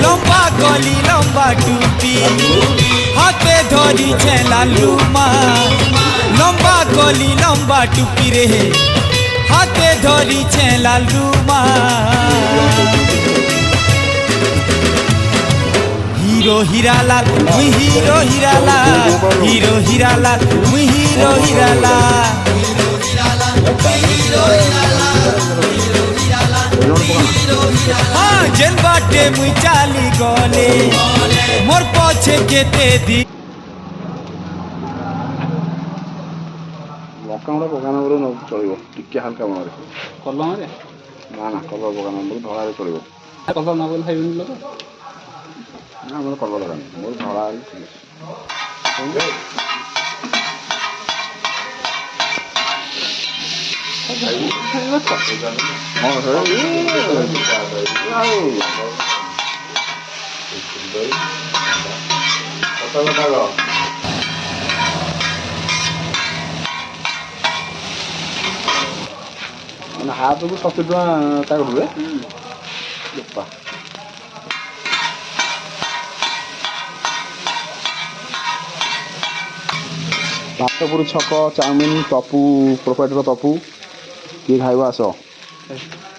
লম্বা গলি লম্বা টুপি হাতে ধরিছে লালুমা লম্বা গলি লম্বা টুপি রে হাতে ধরিছে লালুমা হিরো হীরালাল মুই হিরো হীরালাল হিরো হীরালাল মুই হিরো হীরালাল हाँ जेन बाटे मुई चाली गले मोर पछे केते दी ଲଙ୍କାଗୁଣ୍ଡ ପକାନା ପରେ ଚଳିବ ଟିକେ ହାଲକା ମନରେ କଲମରେ ନା ନା କଲର ପକାନା ମୋର ଧଳାରେ ଚଳିବ କଲର ନ କଲେ ଖାଇବେନି ଲୋକ ନା ମୋର କଲର ଦରକାର ମୋର ଧଳା ହେଲେ ଠିକ୍ ମାନେ ହାତକୁ 70 ଟଙ୍କା ତା ହୁଏ ପାଟପୁର ଛକ ଚାଉମିନ ତପୁ ପ୍ରୋପାଇଟର ତପୁ କିଏ ଖାଇବ ଆସ।